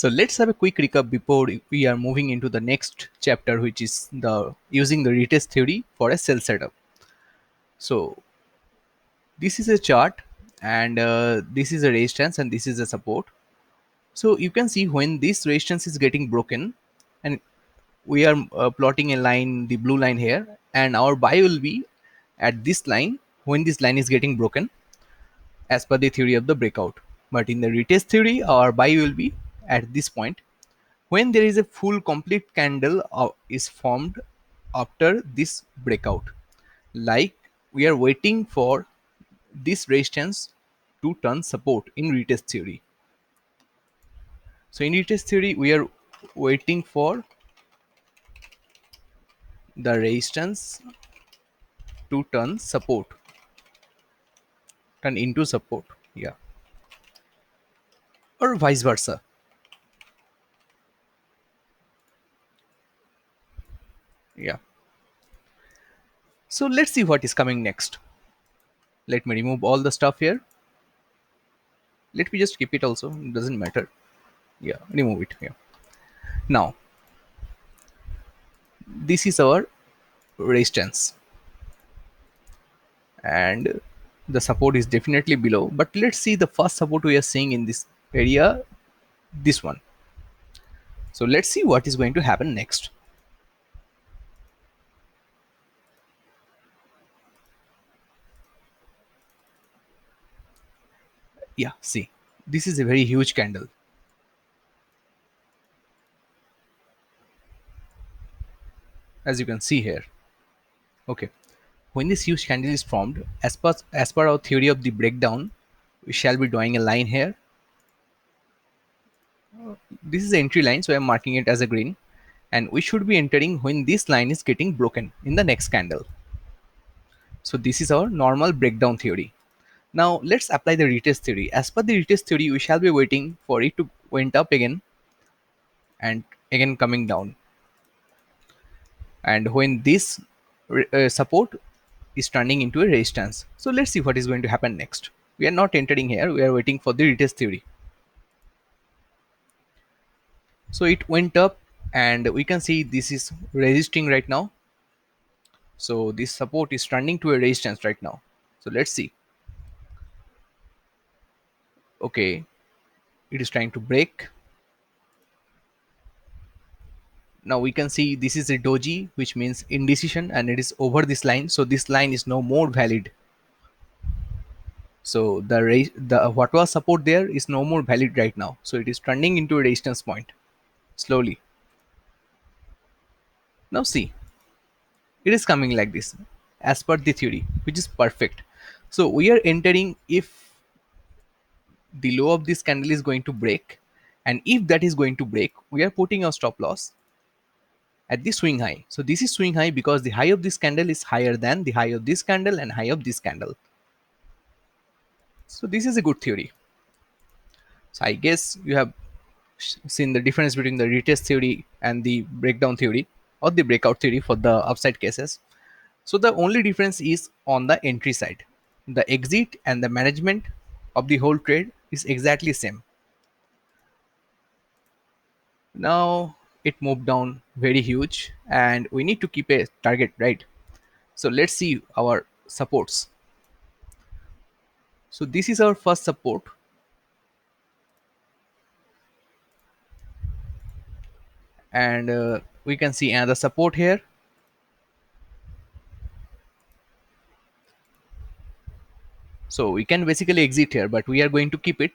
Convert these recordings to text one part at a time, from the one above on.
So let's have a quick recap before we are moving into the next chapter, which is the using the retest theory for a cell setup. So this is a chart, and this is a resistance, and this is a support. So you can see when this resistance is getting broken, and we are plotting a line, the blue line here, and our buy will be at this line when this line is getting broken, as per the theory of the breakout. But in the retest theory, our buy will be at this point when there is a full complete candle is formed after this breakout. Like we are waiting for this resistance to turn support in retest theory. So in retest theory, we are waiting for the resistance to turn into support. Yeah, or vice versa. Yeah. So let's see what is coming next. Let me remove all the stuff here. Let me just keep it also. It doesn't matter. Yeah, remove it. Yeah. Now this is our resistance, and the support is definitely below. But let's see the first support we are seeing in this area, this one. So let's see what is going to happen next. Yeah, see, this is a very huge candle, as you can see here. Okay, when this huge candle is formed, as per our theory of the breakdown, we shall be drawing a line here. This is the entry line, so I'm marking it as a green, and we should be entering when this line is getting broken in the next candle. So this is our normal breakdown theory. Now let's apply the retest theory. As per the retest theory, we shall be waiting for it to went up again and again coming down. And when this support is turning into a resistance. So let's see what is going to happen next. We are not entering here. We are waiting for the retest theory. So it went up, and we can see this is resisting right now. So this support is turning to a resistance right now. So let's see. Okay, it is trying to break. Now we can see this is a doji, which means indecision, and it is over this line. So this line is no more valid. So the what was support there is no more valid right now. So it is turning into a resistance point slowly. Now see, it is coming like this as per the theory, which is perfect. So we are entering if the low of this candle is going to break, and if that is going to break, we are putting our stop loss at the swing high. So this is swing high because the high of this candle is higher than the high of this candle and high of this candle. So this is a good theory. So I guess you have seen the difference between the retest theory and the breakdown theory or the breakout theory for the upside cases. So the only difference is on the entry side. The exit and the management of the whole trade is exactly same. Now it moved down very huge, and we need to keep a target, right? So let's see our supports. So this is our first support, and we can see another support here. So we can basically exit here, but we are going to keep it.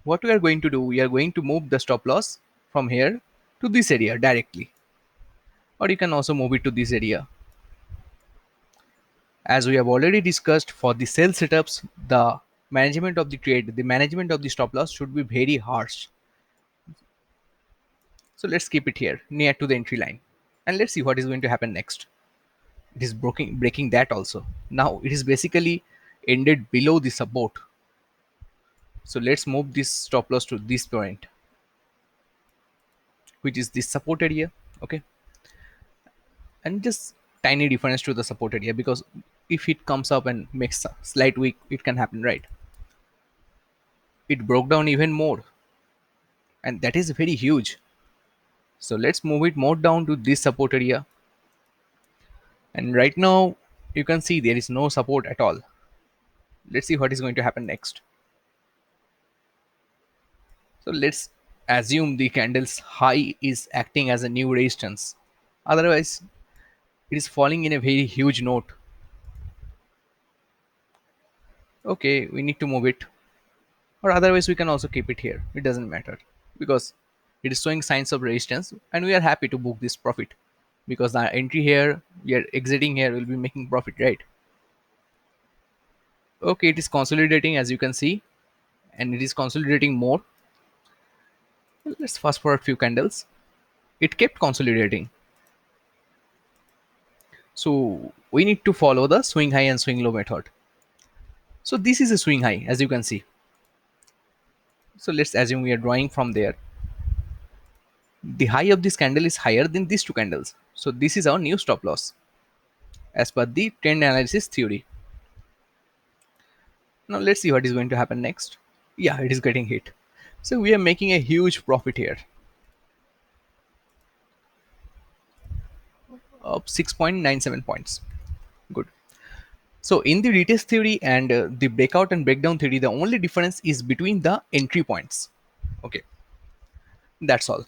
What we are going to do, we are going to move the stop loss from here to this area directly, or you can also move it to this area. As we have already discussed, for the sell setups, the management of the trade, the management of the stop loss should be very harsh. So let's keep it here near to the entry line, and let's see what is going to happen next. It is breaking that also. Now it is basically ended below the support. So let's move this stop loss to this point, which is this support area. Okay, and just tiny difference to the support area, because if it comes up and makes a slight weak, it can happen, right? It broke down even more. and that is very huge. So let's move it more down to this support area, and right now you can see there is no support at all. Let's see what is going to happen next. So let's assume the candle's high is acting as a new resistance. Otherwise, it is falling in a very huge note. Okay, we need to move it, or otherwise we can also keep it here. It doesn't matter because it is showing signs of resistance, and we are happy to book this profit because the entry here, we are exiting here, will be making profit, right? Okay, it is consolidating as you can see, and it is consolidating more. Let's fast forward a few candles. It kept consolidating. So we need to follow the swing high and swing low method. So this is a swing high as you can see. So let's assume we are drawing from there. The high of this candle is higher than these two candles. So this is our new stop loss as per the trend analysis theory. Now let's see what is going to happen next. Yeah, it is getting hit. So we are making a huge profit here of 6.97 points. Good. So in the retest theory and the breakout and breakdown theory, the only difference is between the entry points. Okay, that's all.